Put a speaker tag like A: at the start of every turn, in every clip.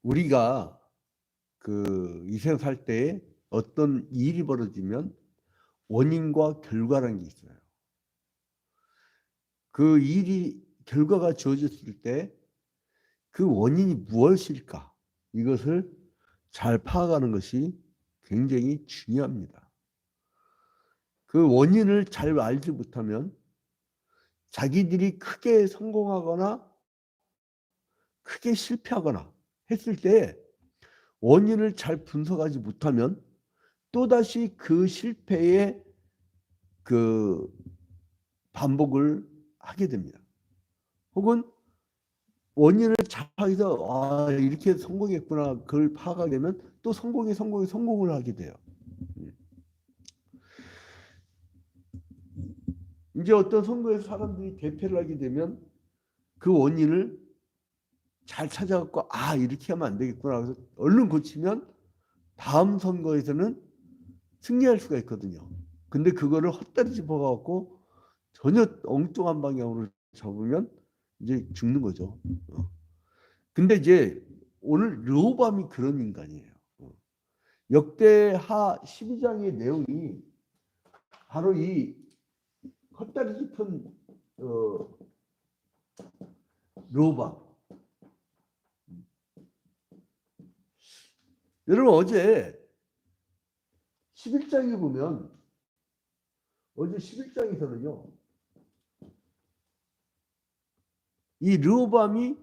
A: 우리가 이 세상 살 때 어떤 일이 벌어지면 원인과 결과라는 게 있어요. 그 일이 결과가 주어졌을 때 그 원인이 무엇일까? 이것을 잘 파악하는 것이 굉장히 중요합니다. 그 원인을 잘 알지 못하면 자기들이 크게 성공하거나 크게 실패하거나 했을 때 원인을 잘 분석하지 못하면 또다시 그 실패의 그 반복을 하게 됩니다. 혹은 원인을 잘 파악해서 이렇게 성공했구나 그걸 파악하게 되면 또 성공을 하게 돼요. 이제 어떤 선거에서 사람들이 대패를 하게 되면 그 원인을 잘 찾아갖고 이렇게 하면 안 되겠구나 그래서 얼른 고치면 다음 선거에서는 승리할 수가 있거든요. 근데 그거를 헛다리 짚어갖고 전혀 엉뚱한 방향으로 잡으면 이제 죽는 거죠. 근데 이제 오늘 르호보암이 그런 인간이에요. 역대하 12장의 내용이 바로 이 헛다리 짚은 르호보암. 여러분 어제 11장에 보면 어제 11장에서는요. 이 르호보암이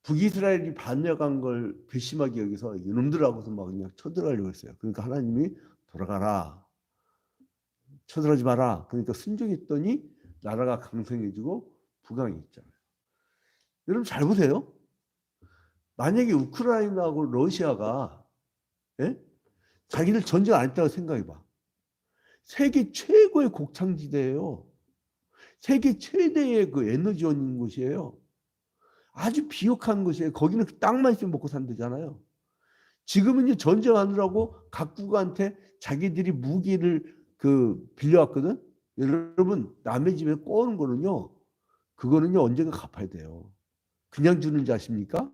A: 북이스라엘이 반역한 걸 괘씸하게 여기서 이놈들하고서 막 그냥 쳐들어가려고 했어요. 그러니까 하나님이 돌아가라. 쳐들어가지 마라. 그러니까 순종했더니 나라가 강성해지고 부강했잖아요. 여러분 잘 보세요. 만약에 우크라이나하고 러시아가 자기들 전쟁 안 했다고 생각해봐. 세계 최고의 곡창지대예요. 세계 최대의 그 에너지원인 곳이에요. 아주 비옥한 곳이에요. 거기는 땅만 있으면 먹고 산다잖아요. 지금은 이제 전쟁하느라고 각국한테 자기들이 무기를 빌려왔거든. 여러분 남의 집에 꼬는 거는요. 그거는요 언젠가 갚아야 돼요. 그냥 주는 줄 아십니까?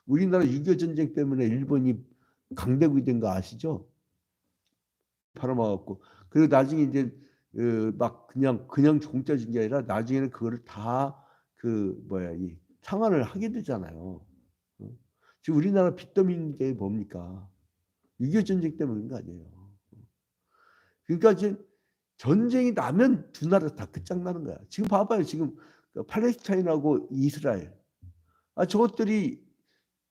A: 우리나라 6.25 전쟁 때문에 일본이 강대국이 된 거 아시죠? 팔아먹었고 그리고 나중에 이제 막 그냥 공짜 준 게 아니라 나중에는 그거를 다 이 상환을 하게 되잖아요. 지금 우리나라 빚더미인 게 뭡니까? 6.25 전쟁 때문인 거 아니에요. 그러니까 이제 전쟁이 나면 두 나라 다 끝장나는 거야. 지금 봐봐요. 지금 팔레스타인하고 이스라엘. 저것들이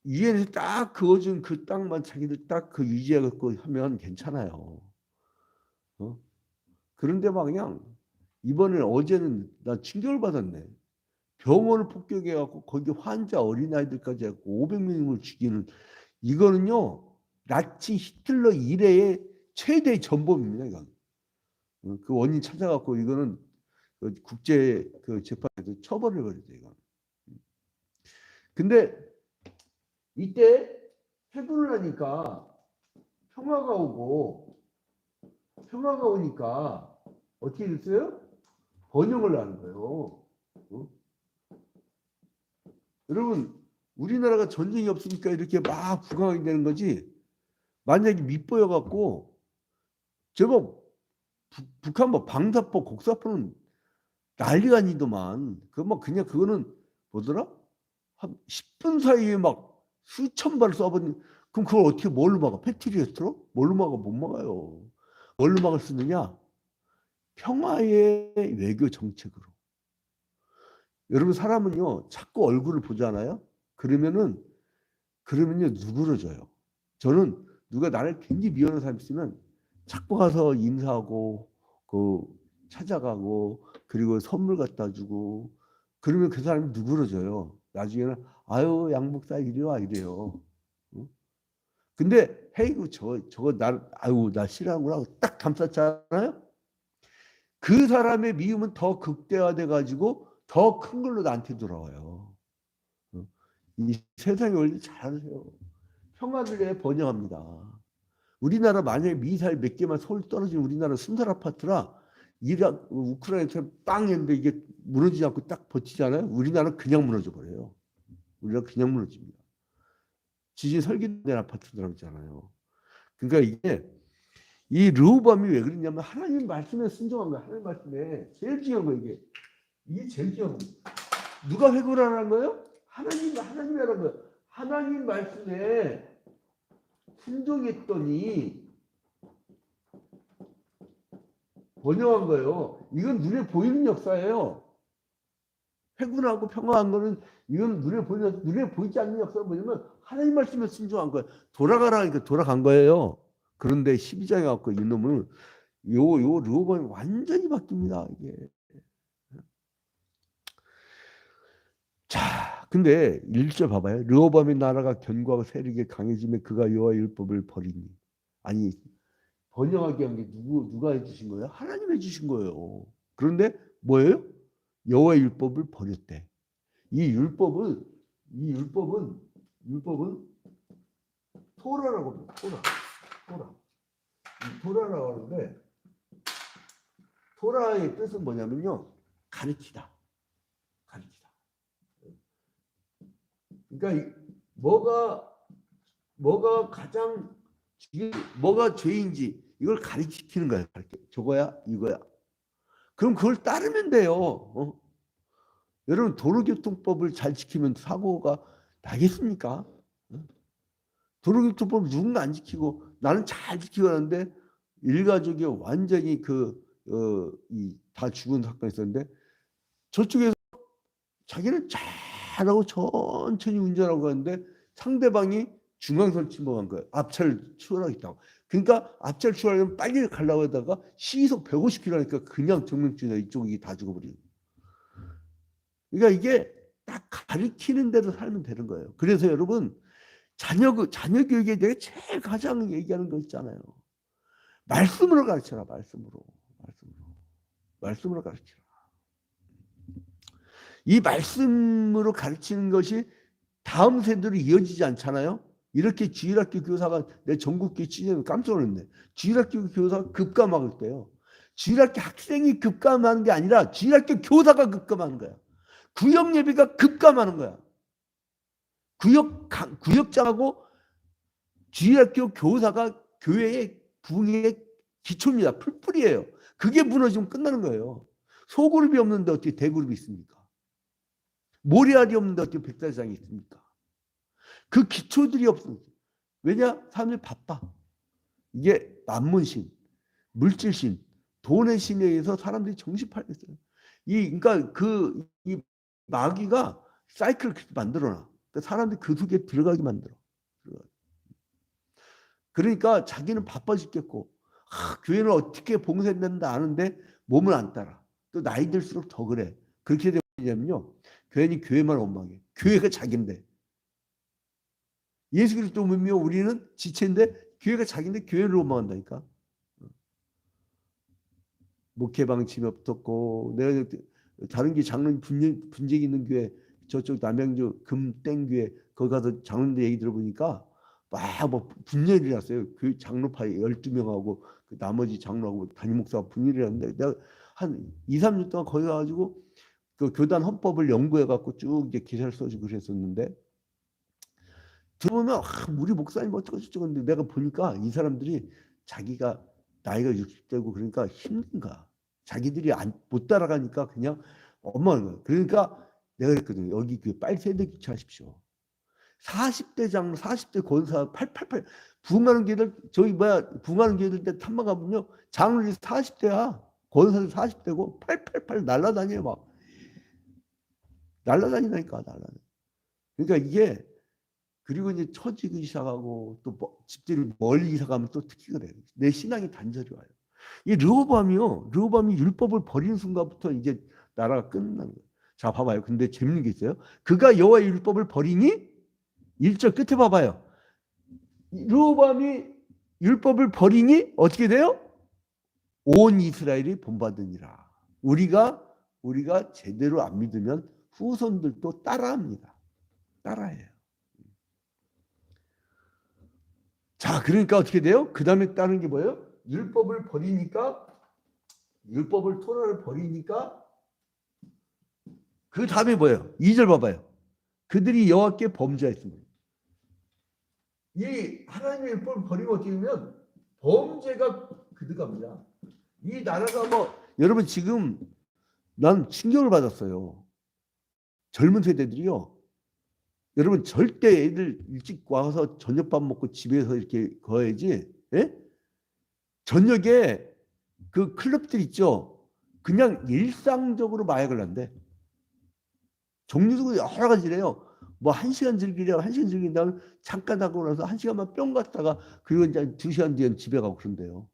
A: 유엔에서 딱 그어준 그 땅만 자기들 딱 유지하고 하면 괜찮아요. 그런데 막 그냥 이번에 어제는 나 충격을 받았네. 병원을 폭격해갖고 거기 환자 어린아이들까지 해갖고 500명을 죽이는 이거는요 나치 히틀러 이래의 최대 전범입니다. 이건 그 원인 찾아갖고 이거는 국제 재판에서 처벌을 해버리죠. 이건. 근데 이때 해부를 하니까 평화가 오니까 어떻게 됐어요? 번영을 하는 거예요. 여러분 우리나라가 전쟁이 없으니까 이렇게 막 부강하게 되는 거지. 만약에 밑보여 갖고 제법 북한 뭐 방사포, 곡사포는 난리가 아니더만. 그냥 그거는 뭐더라? 한 10분 사이에 막 수천 발을 쏴버린. 그럼 그걸 어떻게 뭘로 막아? 패트리어트로? 뭘로 막아? 못 막아요. 뭘로 막을 수 있느냐? 평화의 외교 정책으로. 여러분 사람은요 자꾸 얼굴을 보잖아요. 그러면요 누그러져요. 저는 누가 나를 굉장히 미워하는 사람 있으면 자꾸 가서 인사하고 찾아가고 그리고 선물 갖다 주고 그러면 그 사람이 누그러져요. 나중에는 아유 양 목사 이리 와 이래요. 근데 헤이구 저거 나 싫어하는구나 하고 딱 감쌌잖아요. 그 사람의 미움은 더 극대화돼 가지고 더 큰 걸로 나한테 돌아와요. 이 세상의 원리 잘 아세요. 평화를 위해 번영합니다. 우리나라 만약에 미사일 몇 개만 서울 떨어지면 우리나라 순살 아파트라 우크라이나처럼 빵 했는데 이게 무너지지 않고 딱 버티잖아요. 우리나라는 그냥 무너져 버려요. 우리나라 그냥 무너집니다. 지진 설계된 아파트들 있잖아요. 그러니까 이게 이 르호보암이 왜 그러냐면 하나님 말씀에 순종한 거야. 하나님 말씀에 제일 중요한 거 이게 제일 중요한 거. 누가 회고를 하는 거예요? 하나님이 하는 거예요. 하나님 말씀에 순종했더니 번영한 거예요. 이건 눈에 보이는 역사예요. 회군하고 평화한 거는 이건 눈에 보이지 않는 역사가 뭐냐면 하나님 말씀에 순종한 거예요. 돌아가라니까 돌아간 거예요. 그런데 12장에 갖고 이놈은 요 르호보암이 완전히 바뀝니다. 이게. 자, 근데 1절 봐봐요. 르호보암의 나라가 견고하고 세력이 강해지며 그가 여호와의 율법을 버리니. 아니 번영하게 한 게 누가 해주신 거예요? 하나님 해주신 거예요. 그런데 뭐예요? 여호와의 율법을 버렸대. 이 율법은 토라라고 합니다. 토라라고 하는데 토라의 뜻은 뭐냐면요. 가르치다. 그러니까 뭐가 죄인지 이걸 가르치는 거예요. 저거야 이거야. 그럼 그걸 따르면 돼요. 여러분 도로교통법을 잘 지키면 사고가 나겠습니까? 도로교통법을 누군가 안 지키고 나는 잘 지키고 하는데 일가족이 완전히 다 죽은 사건이 있었는데 저쪽에서 자기는 잘하고 천천히 운전하고 가는데 상대방이 중앙선 침범한 거예요. 앞차를 추월하겠다고. 그러니까 앞차를 추월하면 빨리 가려고 하다가 시속 150km 하니까 그냥 정명주에 이쪽이 다 죽어버리는 거예요. 그러니까 이게 딱 가르치는 대로 살면 되는 거예요. 그래서 여러분 자녀 교육에 대해 제일 가장 얘기하는 거 있잖아요. 말씀으로 가르쳐라. 말씀으로 가르쳐라. 이 말씀으로 가르치는 것이 다음 세대로 이어지지 않잖아요. 이렇게 주일학교 교사가 내 전국교회 취재하면 깜짝 놀랐네. 주일학교 교사가 급감하고 있대요. 주일학교 학생이 급감하는 게 아니라 주일학교 교사가 급감하는 거야. 구역 예배가 급감하는 거야. 구역장하고 주일학교 교사가 교회의 부흥의 기초입니다. 풀뿌리예요. 그게 무너지면 끝나는 거예요. 소그룹이 없는데 어떻게 대그룹이 있습니까? 모래알이 없는데 어떻게 백사장이 있습니까? 그 기초들이 없습니다. 왜냐? 사람들이 바빠. 이게 만문신, 물질신, 돈의 신에 의해서 사람들이 정신 팔렸어요. 그러니까 이 마귀가 사이클을 만들어놔. 그러니까 사람들이 그 속에 들어가게 만들어. 그러니까 자기는 바빠 죽겠고 교회는 어떻게 봉사된다 아는데 몸을 안 따라. 또 나이 들수록 더 그래. 그렇게 되면요. 괜히 교회만 원망해. 교회가 자기인데. 예수 그리스도 믿으며 우리는 지체인데 교회가 자기인데 교회를 원망한다니까. 목회 방침이 없었고 내가 다른 게 장로님 분쟁이 있는 교회 저쪽 남양주 금땡교회 거기 가서 장로님들 얘기 들어보니까 막 분열이 났어요. 그 장로파 12명하고 그 나머지 장로하고 담임 목사가 분열이 났는데 내가 한 2, 3년 동안 거기 가가지고 그 교단 헌법을 연구해갖고 쭉 이제 기사를 써주고 그랬었는데 들어보면 우리 목사님 어쩌고 저쩌고 했는데 내가 보니까 이 사람들이 자기가 나이가 60대고 그러니까 힘든가. 자기들이 못 따라가니까 그냥 엉망인 거예요. 그러니까 내가 그랬거든요. 여기 빨리 세대 교체하십시오. 40대 장로, 40대 권사, 888 부흥하는 교회들 부흥하는 교회들 때 탐방 가면요. 장로들이 40대야. 권사들 40대고 888 날라다녀요. 막. 날라다니니까 그러니까 이게 그리고 이제 처지기 시작하고 또 집들이 멀리 이사 가면 또 특히 그래요. 내 신앙이 단절이 와요. 이 르호보암이 율법을 버리는 순간부터 이제 나라가 끝나는 거예요. 자, 봐봐요. 근데 재밌는 게 있어요. 그가 여호와의 율법을 버리니 1절 끝에 봐봐요. 르호보암이 율법을 버리니 어떻게 돼요? 온 이스라엘이 본받으니라. 우리가 제대로 안 믿으면 후손들도 따라합니다. 따라해요. 자, 그러니까 어떻게 돼요? 그 다음에 따르는 게 뭐예요? 율법을 토라를 버리니까 그 다음에 뭐예요? 2절 봐봐요. 그들이 여호와께 범죄했습니다. 이 하나님의 율법을 버리고 어떻게 되면 범죄가 그득합니다. 이 나라가 뭐 여러분 지금 난 충격을 받았어요. 젊은 세대들이요. 여러분 절대 애들 일찍 와서 저녁밥 먹고 집에서 이렇게 거야지. 예? 저녁에 그 클럽들 있죠. 그냥 일상적으로 마약을 한대. 종류도 여러 가지래요. 뭐 1시간 즐기려고 1시간 즐긴 다음에 잠깐 하고 나서 1시간만 뿅 갔다가 그리고 이제 2시간 뒤엔 집에 가고 그런대요.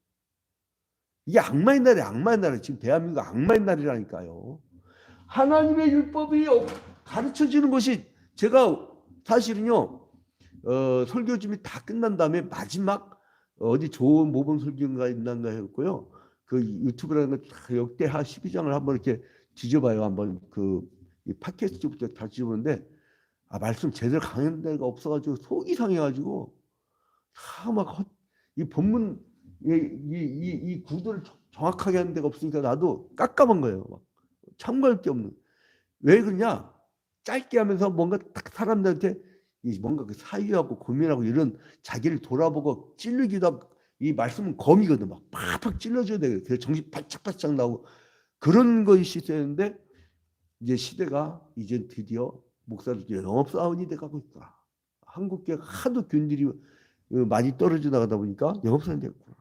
A: 이게 악마의 날이 악마의 날이 지금 대한민국 악마의 날이라니까요. 하나님의 율법이 가르쳐주는 것이 제가 사실은요 설교 준비 다 끝난 다음에 마지막 어디 좋은 모범 설교인가 있는가 했고요. 그 유튜브라는 거 역대하 12장을 한번 이렇게 뒤져봐요. 한번 그 팟캐스트부터 다 뒤져보는데 말씀 제대로 강연 데가 없어가지고 속이 상해가지고 이 본문 이 구도를 정확하게 하는 데가 없으니까 나도 깜깜한 거예요. 막 참고할 게 없는. 왜 그러냐? 짧게 하면서 뭔가 딱 사람들한테 뭔가 그 사유하고 고민하고 이런 자기를 돌아보고 찔르기도 하고 이 말씀은 검이거든. 막 팍팍 찔러줘야 돼. 그래서 정신 바짝바짝 나오고 그런 것이 있었는데 이제 시대가 이제 드디어 목사들이 영업사원이 돼가고 있구나. 한국계가 하도 균들이 많이 떨어져 나가다 보니까 영업사원이 됐구나.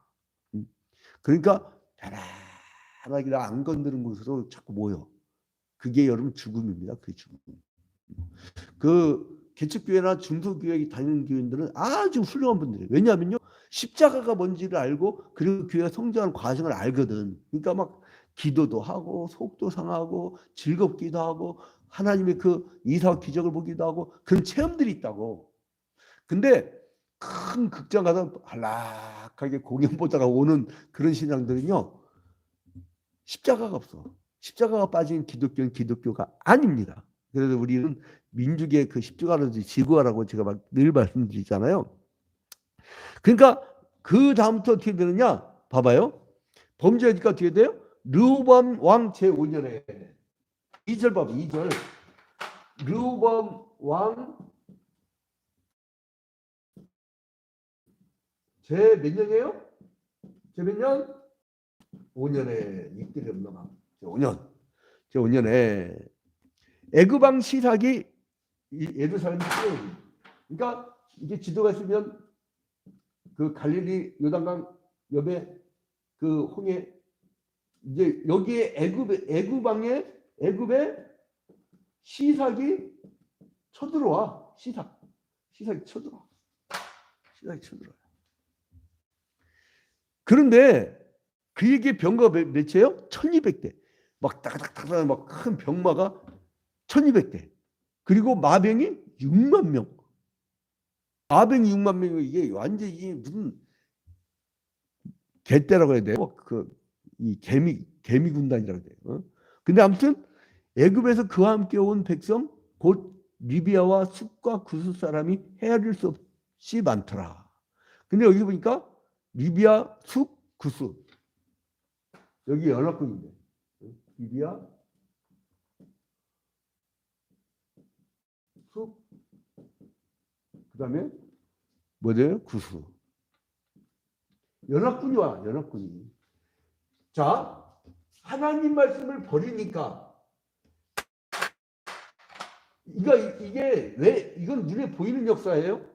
A: 그러니까 편안하게 안 건드는 곳으로 자꾸 모여. 그게 여러분 죽음입니다. 그 죽음. 그 개척교회나 중소교회 다니는 교인들은 아주 훌륭한 분들이에요. 왜냐하면요. 십자가가 뭔지를 알고 그리고 교회가 성장하는 과정을 알거든. 그러니까 막 기도도 하고 속도 상하고 즐겁기도 하고 하나님의 그 이사와 기적을 보기도 하고 그런 체험들이 있다고. 근데 큰 극장 가서 한락하게 공연 보다가 오는 그런 신앙들은요. 십자가가 없어. 십자가가 빠진 기독교는 기독교가 아닙니다. 그래서 우리는 민족의 그 십자가를 지구하라고 제가 막 늘 말씀드리잖아요. 그러니까 그 다음부터 어떻게 되느냐? 봐봐요. 범죄하니까 어떻게 돼요? 르호보암 왕 제5년에 2절 봐봐. 2절 르호보암 왕 제 몇 년이에요? 제 몇 년? 5년에 이때가 넘어가. 제5년. 제5년에 애굽 왕 시삭이 예루살렘 시내에 그러니까 이게 지도가 있으면 그 갈릴리 요단강 옆에 그 홍해 이제 여기에 애굽의 시삭이 쳐들어와. 시삭이 쳐들어와. 그런데 그에게 병거가 몇이에요? 1200대. 막 따가닥따가닥 막 큰 병마가 1200대. 그리고 마병이 6만 명. 마병이 6만 명이 이게 완전히 무슨 개떼라고 해야 돼요. 이 개미 군단이라고 돼요. 근데 아무튼 애굽에서 그와 함께 온 백성 곧 리비아와 숲과 구스 사람이 헤아릴 수 없이 많더라. 근데 여기 보니까 리비아, 숲, 구스 여기 연합군인데 리비아, 숲, 그다음에 뭐예요? 구스. 연합군이 와. 연합군이. 자, 하나님 말씀을 버리니까 이게 왜 이건 눈에 보이는 역사예요?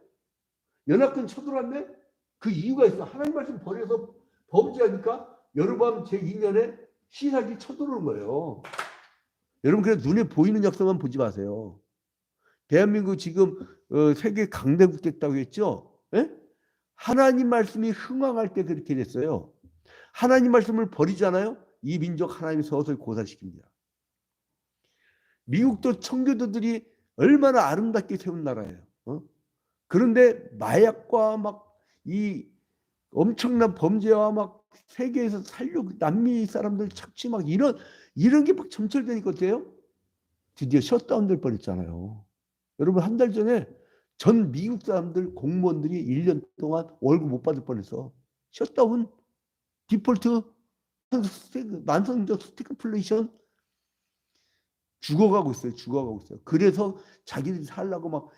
A: 연합군 쳐들어왔네? 그 이유가 있어. 하나님 말씀 버려서 범죄하니까 여로보암 제2년에 시삭이 쳐들어오는 거예요. 여러분 그냥 눈에 보이는 역사만 보지 마세요. 대한민국 지금 세계 강대국 됐다고 했죠? 예? 하나님 말씀이 흥황할 때 그렇게 됐어요. 하나님 말씀을 버리잖아요. 이 민족 하나님이 서서히 고사시킵니다. 미국도 청교도들이 얼마나 아름답게 세운 나라예요. 그런데 마약과 막 이 엄청난 범죄와 막 세계에서 남미 사람들 착취 막 이런 게 막 점철되니까 어때요? 드디어 셧다운 될 뻔했잖아요. 여러분 한 달 전에 전 미국 사람들 공무원들이 1년 동안 월급 못 받을 뻔했어. 셧다운, 디폴트, 만성적 스태그플레이션. 죽어가고 있어요. 죽어가고 있어요. 그래서 자기들이 살려고 막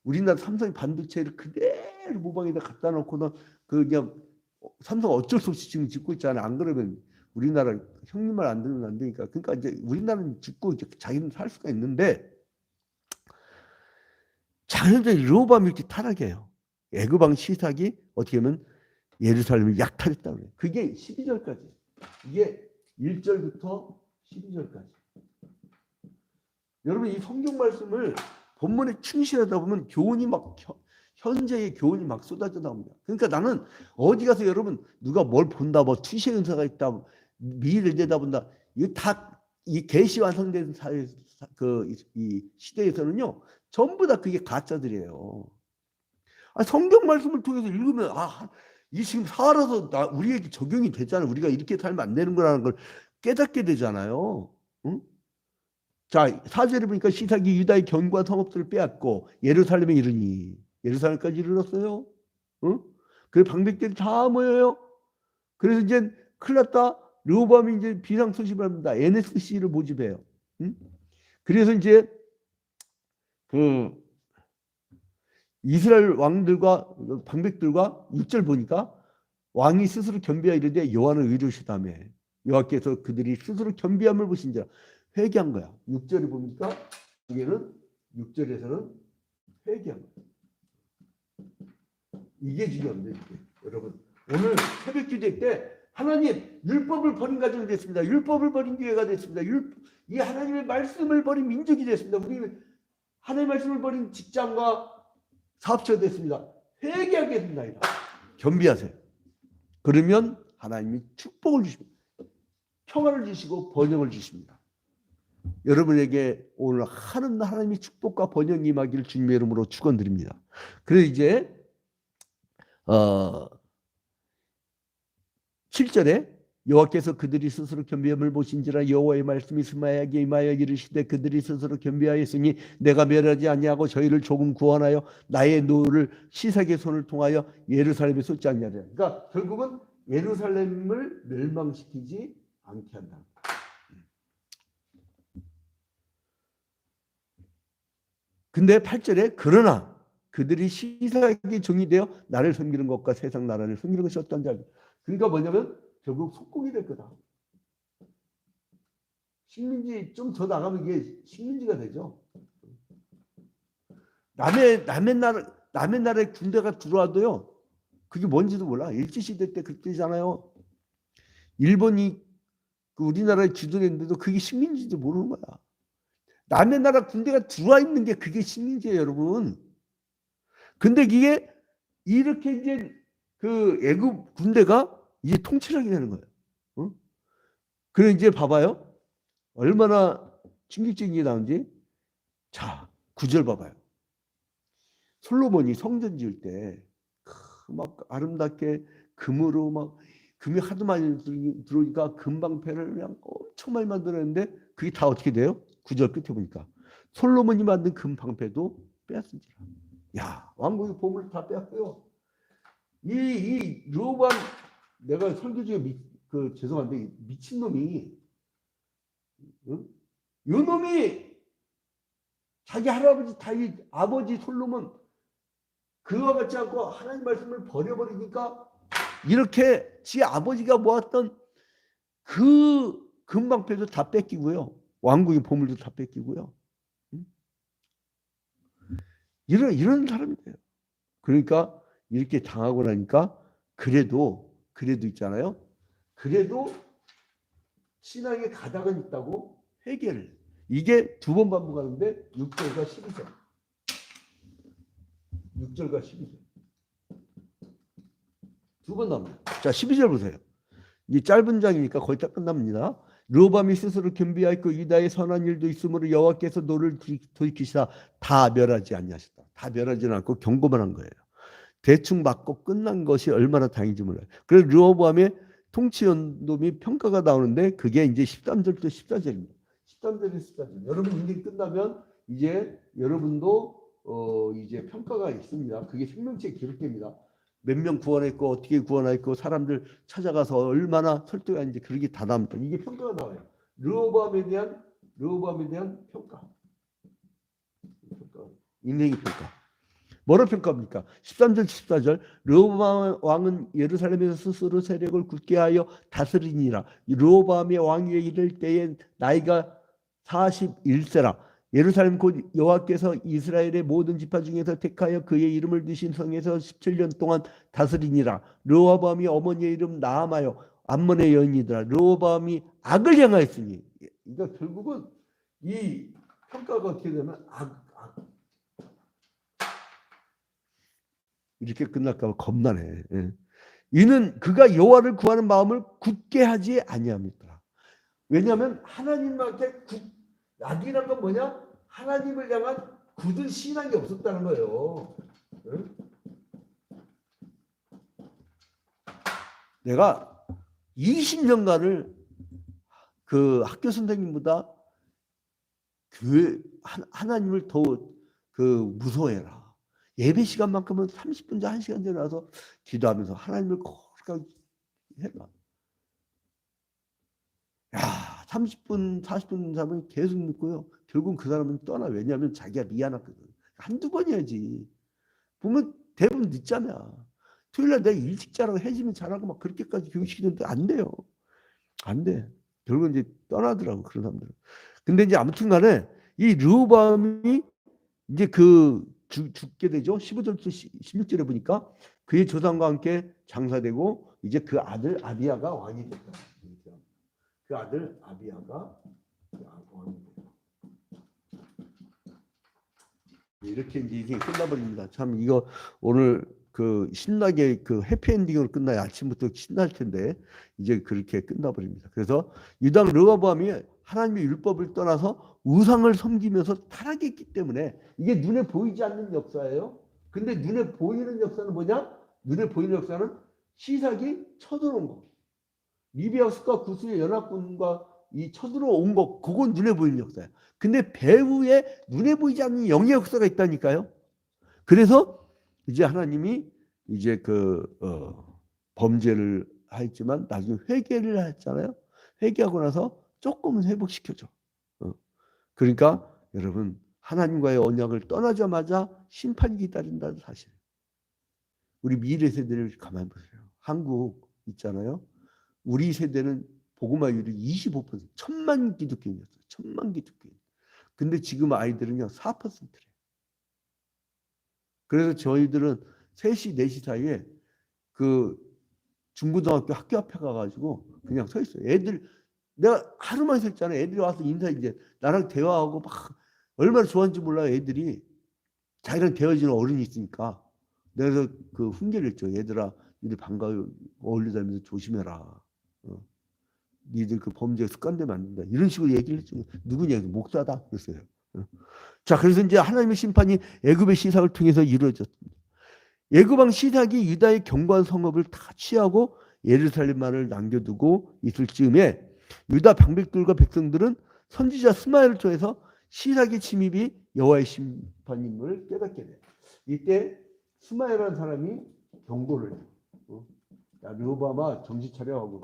A: 우리나라 삼성이 반도체를 그대로 모방에다 갖다 놓고는 그 그냥 삼성 어쩔 수 없이 지금 짓고 있잖아요. 안 그러면 우리나라 형님 말 안 들으면 안 되니까. 그러니까 이제 우리나라는 짓고 이제 자기는 살 수가 있는데 자연적인 르호보암이 이렇게 타락해요. 애굽왕 시삭이 어떻게 하면 예루살렘을 약탈했다고 해요. 그게 12절까지. 이게 1절부터 12절까지. 여러분 이 성경 말씀을 본문에 충실하다 보면 교훈이 막 현재의 교훈이 막 쏟아져 나옵니다. 그러니까 나는 어디 가서 여러분 누가 뭘 본다, 뭐 투시 은사가 있다, 미래를 내다본다, 이거 다 이 계시 완성된 사회 이 시대에서는요 전부 다 그게 가짜들이에요. 성경 말씀을 통해서 읽으면 이 지금 살아서 우리에게 적용이 되잖아요. 우리가 이렇게 살면 안 되는 거라는 걸 깨닫게 되잖아요. 응? 자, 4절에 보니까 시삭이 유다의 견고한 성읍들을 빼앗고 예루살렘에 이르니 예루살렘까지 이르렀어요. 응? 그 방백들이 다 모여요. 그래서 이제 큰일 났다. 르호보암이 이제 비상소식을 합니다. NSC를 모집해요. 응? 그래서 이제 그 이스라엘 왕들과 방백들과 6절 보니까 왕이 스스로 겸비하 이르되 여호와는 의로우시다며 여호와께서 그들이 스스로 겸비함을 보신지라 회개한 거야. 6절에 보니까 여기는 6절에서는 회개한 거야. 이게 중요합니다. 이게. 여러분 오늘 새벽 기도 때 하나님 율법을 버린 가정이 됐습니다. 율법을 버린 교회가 됐습니다. 이 하나님의 말씀을 버린 민족이 됐습니다. 우리 하나님의 말씀을 버린 직장과 사업체가 됐습니다. 회개하게 된다이다. 겸비하세요. 그러면 하나님이 축복을 주십니다. 평안을 주시고 번영을 주십니다. 여러분에게 오늘 하나님의 축복과 번영이 임하기를 주님의 이름으로 축원드립니다. 그래서 이제 7절에 여호와께서 그들이 스스로 겸비함을 보신지라 여호와의 말씀이 스마야에게 임하여 이르시되 그들이 스스로 겸비하였으니 내가 멸하지 아니하고 저희를 조금 구원하여 나의 노를 시삭의 손을 통하여 예루살렘에 쏟지 아니하리라. 그러니까 결국은 예루살렘을 멸망시키지 않게 한다. 근데 8절에 그러나 그들이 시삭의 종이 되어 나를 섬기는 것과 세상 나라를 섬기는 것이 어떤지 알고. 그러니까 뭐냐면 결국 속국이 될 거다. 식민지 좀 더 나가면 이게 식민지가 되죠. 남의 나라에 군대가 들어와도요. 그게 뭔지도 몰라. 일제시대 때 그때잖아요. 일본이 우리나라에 주둔했는데도 그게 식민지인지 모르는 거야. 남의 나라 군대가 들어와 있는 게 그게 식민지예요, 여러분. 근데 이게 이렇게 이제 그 애국 군대가 이제 통치를 하게 되는 거예요. 응? 그래 이제 봐봐요. 얼마나 충격적인 게 나오는지. 자, 9절 봐봐요. 솔로몬이 성전 지을 때 막 아름답게 금으로 막 금이 하도 많이 들어오니까 금방패를 그냥 엄청 많이 만들었는데 그게 다 어떻게 돼요? 9절 끝에 보니까 솔로몬이 만든 금방패도 빼앗은지라. 야, 왕국의 보물을 다 빼앗고요. 이 르호보암 내가 설교 중에 죄송한데 미친놈이 응? 이 놈이 자기 할아버지 다윗 아버지 솔로몬 그와 같지 않고 하나님 말씀을 버려버리니까 이렇게 지 아버지가 모았던 그 금방패도 다 뺏기고요. 왕국의 보물도 다 뺏기고요. 응? 이런 사람이에요. 그러니까 이렇게 당하고 나니까 그래도 있잖아요. 그래도 신앙의 가닥은 있다고 회개를. 이게 두 번 반복하는데 6절과 12절. 6절과 12절. 두 번 나옵니다. 자, 12절 보세요. 이 짧은 장이니까 거의 다 끝납니다. 르호보암이 스스로 겸비하였고 유다의 선한 일도 있으므로 여호와께서 너를 돌이키시다 다 멸하지 아니하셨다. 다 멸하지는 않고 경고만 한 거예요. 대충 맞고 끝난 것이 얼마나 다행인지 몰라요. 그래서 르호보암의 통치 연도미 평가가 나오는데 그게 이제 13절부터 14절입니다. 13절에 14절. 여러분 인생 끝나면 이제 여러분도 이제 평가가 있습니다. 그게 생명체에 기록됩니다. 몇 명 구원했고 어떻게 구원했고 사람들 찾아가서 얼마나 설득하는지 그게 다 나옵니다. 이게 평가가 나와요. 르호보암에 대한 르호보암에 대한 평가. 인생의 평가. 뭐로 평가합니까? 13절 14절 르호보암 왕은 예루살렘에서 스스로 세력을 굳게 하여 다스리니라. 르호보암의 왕위에 이를 때에 나이가 41세라. 예루살렘 곧 여호와께서 이스라엘의 모든 지파 중에서 택하여 그의 이름을 두신 성에서 17년 동안 다스리니라. 르호보암이 어머니의 이름 나아마요 암몬의 여인이더라. 르호보암이 악을 행하였으니, 그러니까 결국은 이 평가가 어떻게 되면 악. 이렇게 끝날까 봐 겁나네. 예. 이는 그가 여호와를 구하는 마음을 굳게 하지 아니합니다. 왜냐하면 하나님한테 악이란 건 뭐냐? 하나님을 향한 굳은 신앙이 없었다는 거예요. 응? 내가 20년간을 그 학교 선생님보다 교회 하나님을 더 그 무서워해라. 예배 시간만큼은 30분 전 1시간 전에 와서 기도하면서 하나님을 거룩하게 해라. 야, 30분 40분 사람은 계속 늦고요. 결국 그 사람은 떠나. 왜냐하면 자기가 미안하거든. 한두 번 해야지. 보면 대부분 늦잖아. 토요일날 내가 일찍 자라고 해지면 잘하고 막 그렇게까지 교육시키는데 안 돼요. 안 돼. 결국은 이제 떠나더라고, 그런 사람들은. 근데 이제 아무튼 간에 이 르호보암이 이제 죽게 되죠. 15절부터 16절에 보니까 그의 조상과 함께 장사되고 이제 그 아들 아비야가 왕이 됐다. 그 아들 아비야가 왕이 됐다. 이렇게 이제 인생이 끝나버립니다. 참 이거 오늘 그 신나게 그 해피엔딩으로 끝나야 아침부터 신날 텐데 이제 그렇게 끝나버립니다. 그래서 유다 르호보암이 하나님의 율법을 떠나서 우상을 섬기면서 타락했기 때문에 이게 눈에 보이지 않는 역사예요. 근데 눈에 보이는 역사는 뭐냐? 눈에 보이는 역사는 시삭이 쳐들어온 거. 리비아스과 구스의 연합군과 이 쳐들어온 거, 그건 눈에 보이는 역사예요. 근데 배후에 눈에 보이지 않는 영의 역사가 있다니까요. 그래서 이제 하나님이 이제 범죄를 했지만 나중에 회개를 했잖아요. 회개하고 나서 조금은 회복시켜줘. 그러니까 여러분 하나님과의 언약을 떠나자마자 심판이 기다린다는 사실. 우리 미래 세대를 가만히 보세요. 한국 있잖아요. 우리 세대는 복음화율이 25%, 1000만 기독교인이었어요. 1000만 기독교인. 근데 지금 아이들은요 4%래요. 그래서 저희들은 3시, 4시 사이에 그 중고등학교 학교 앞에 가가지고 그냥 서 있어요. 애들 내가 하루만 서 있잖아요. 애들이 와서 인사 이제 나랑 대화하고 막 얼마나 좋아하는지 몰라요. 애들이 자기랑 대화해주는 어른이 있으니까. 내가 그 훈계를 했죠. 얘들아, 니들 반가워 어울려 다니면서 조심해라. 니들 그 범죄 습관되면 안 된다. 이런 식으로 얘기를 했죠. 누구냐? 목사다. 그랬어요. 자, 그래서 이제 하나님의 심판이 애굽의 시삭을 통해서 이루어졌습니다. 애굽 왕 시삭이 유다의 견고한 성읍을 다 취하고 예루살렘만을 남겨두고 있을 즈음에 유다 방백들과 백성들은 선지자 스마엘을 통해서 시삭의 침입이 여호와의 심판임을 깨닫게 돼요. 이때 스마엘이라는 사람이 경고를 해요. 야, 르호보암아 정신 차려하고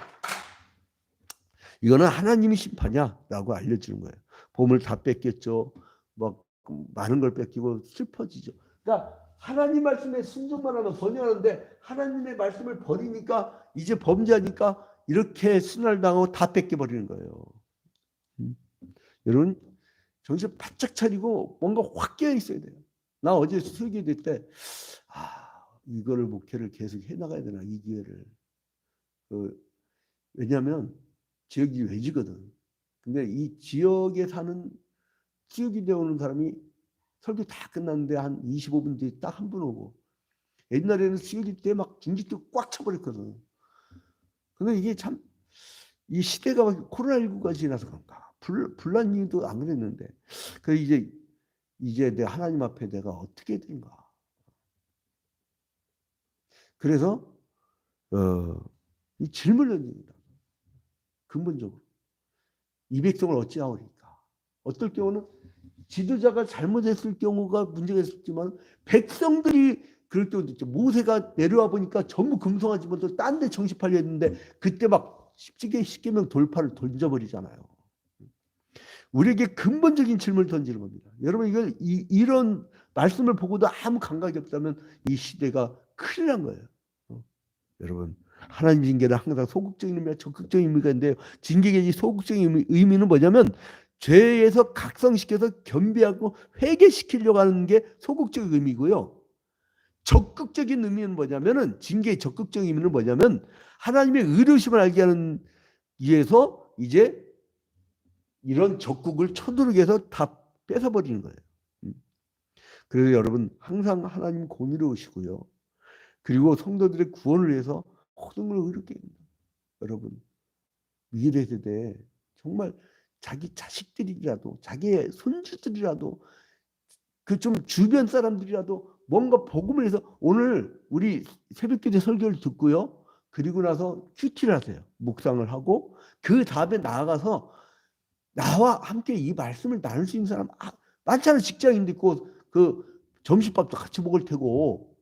A: 이거는 하나님의 심판이야라고 알려주는 거예요. 보물 다 뺏겼죠. 막 많은 걸 뺏기고 슬퍼지죠. 그러니까 하나님 말씀에 순종만 하면 번영하는데 하나님의 말씀을 버리니까 이제 범죄하니까 이렇게 순환당하고 다 뺏겨버리는 거예요. 여러분 정신 바짝 차리고 뭔가 확 깨어 있어야 돼요. 나 어제 설교될 때 이거를 목회를 계속 해나가야 되나 이 기회를. 왜냐하면 지역이 외지거든. 근데 이 지역에 사는 지역이 되어오는 사람이 설교 다 끝났는데 한 25분 뒤에 딱 한 분 오고 옛날에는 수요일 때 막 중직도 꽉 차버렸거든. 근데 이게 참 이 시대가 코로나19가 지나서 그런가 불난 이유도 안 그랬는데 그래서 이제 내 하나님 앞에 내가 어떻게 된가. 그래서 이 질문을 던집니다. 근본적으로 이 백성을 어찌하오리까. 어떨 경우는 지도자가 잘못했을 경우가 문제가 있었지만 백성들이 그럴 때도 있죠. 모세가 내려와 보니까 전부 금송아지 집어서 딴 데 정식하려 했는데 그때 막 10계명 돌파를 던져버리잖아요. 우리에게 근본적인 질문을 던지는 겁니다. 여러분 이걸 이런 말씀을 보고도 아무 감각이 없다면 이 시대가 큰일 난 거예요. 여러분 하나님 징계는 항상 소극적인 의미와 적극적인 의미가 있는데요. 징계의 소극적인 의미는 뭐냐면 죄에서 각성시켜서 겸비하고 회개시키려고 하는 게 소극적인 의미고요. 적극적인 의미는 뭐냐면은 징계의 적극적인 의미는 뭐냐면 하나님의 의로우심을 알게 하는 위해서 이제 이런 적국을 쳐두르게 해서 다 뺏어버리는 거예요. 그래서 여러분 항상 하나님 공의로우시고요. 그리고 성도들의 구원을 위해서 모든 걸 의롭게 합니다. 여러분 미래 세대에 정말 자기 자식들이라도 자기의 손주들이라도 그 좀 주변 사람들이라도 뭔가 복음을 해서 오늘 우리 새벽기도 설교를 듣고요. 그리고 나서 큐티를 하세요. 묵상을 하고 그 다음에 나아가서 나와 함께 이 말씀을 나눌 수 있는 사람 많잖아. 직장인도 있고 그 점심밥도 같이 먹을 테고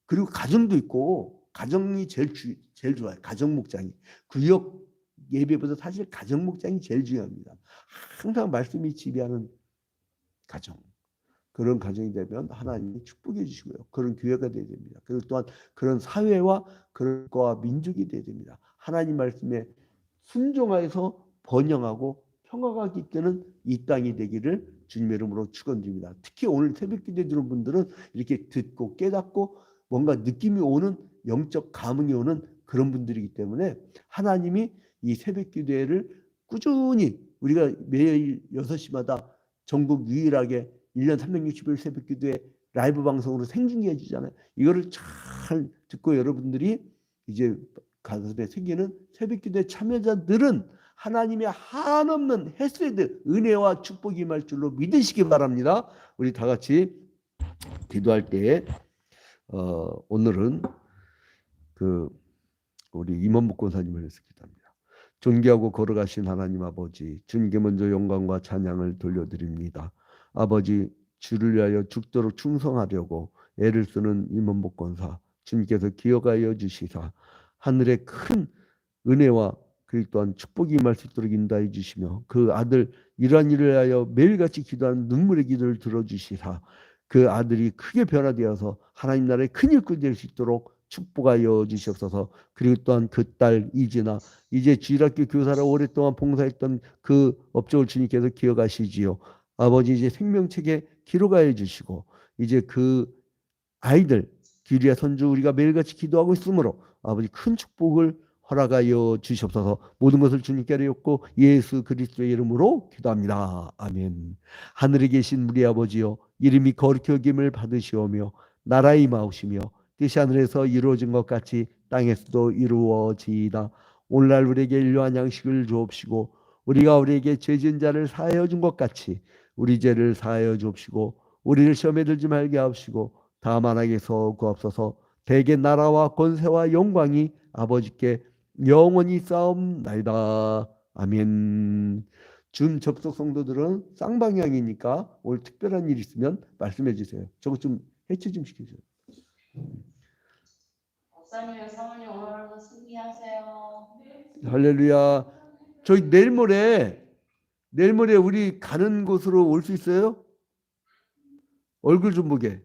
A: 그리고 가정도 있고 가정이 제일 좋아요. 가정 목장이 구역 예배보다 사실 가정 목장이 제일 중요합니다. 항상 말씀이 지배하는 가정. 그런 가정이 되면 하나님이 축복해 주시고요. 그런 교회가 되어야 됩니다. 그리고 또한 그런 사회와 그런 거와 민족이 되어야 됩니다. 하나님 말씀에 순종하여서 번영하고 평화가 깃드는 이 땅이 되기를 주님의 이름으로 축원드립니다. 특히 오늘 새벽기도에 들은 분들은 이렇게 듣고 깨닫고 뭔가 느낌이 오는 영적 감흥이 오는 그런 분들이기 때문에 하나님이 이 새벽기도회를 꾸준히 우리가 매일 6시마다 전국 유일하게 1년 360일 새벽기도회 라이브 방송으로 생중계해 주잖아요. 이거를 잘 듣고 여러분들이 이제 가슴에 새기는 새벽기도회 참여자들은 하나님의 한없는 헤세드 은혜와 축복이 임할 줄로 믿으시기 바랍니다. 우리 다 같이 기도할 때에 오늘은 그 우리 임원복 권사님을 해서 기도합니다. 존귀하고 거룩하신 하나님 아버지, 주님께 먼저 영광과 찬양을 돌려드립니다. 아버지, 주를 위하여 죽도록 충성하려고 애를 쓰는 임원복 권사, 주님께서 기억하여 주시사 하늘의 큰 은혜와 그리고 또한 축복이 임할 수 있도록 인도해 주시며 그 아들 이러한 일을 위하여 매일같이 기도하는 눈물의 기도를 들어주시사 그 아들이 크게 변화되어서 하나님 나라의 큰 일꾼이 될 수 있도록 축복하여 주시옵소서. 그리고 또한 그 딸 이진아 이제 주일학교 교사로 오랫동안 봉사했던 그 업적을 주님께서 기억하시지요. 아버지 이제 생명책에 기록하여 주시고 이제 그 아이들 규리와 선주 우리가 매일같이 기도하고 있으므로 아버지 큰 축복을 허락하여 주시옵소서. 모든 것을 주님께 아뢰옵고 예수 그리스도의 이름으로 기도합니다. 아멘. 하늘에 계신 우리 아버지여 이름이 거룩히 여김을 받으시오며 나라의 임하오시며 뜻이 하늘에서 이루어진 것 같이 땅에서도 이루어지이다. 오늘날 우리에게 일용할 양식을 주옵시고 우리가 우리에게 죄 지은 자를 사하여 준 것 같이 우리 죄를 사하여 주옵시고 우리를 시험에 들지 말게 하옵시고 다만 악에서 구하옵소서. 대개 나라와 권세와 영광이 아버지께 영원히 싸움나이다. 아멘. 준 접속 성도들은 쌍방향이니까 오늘 특별한 일 있으면 말씀해 주세요. 저거 좀 해체 좀 시켜주세요.
B: 목사님, 사모님 오늘도 승리하세요.
A: 할렐루야. 저희 내일 모레 우리 가는 곳으로 올 수 있어요? 얼굴 좀 보게.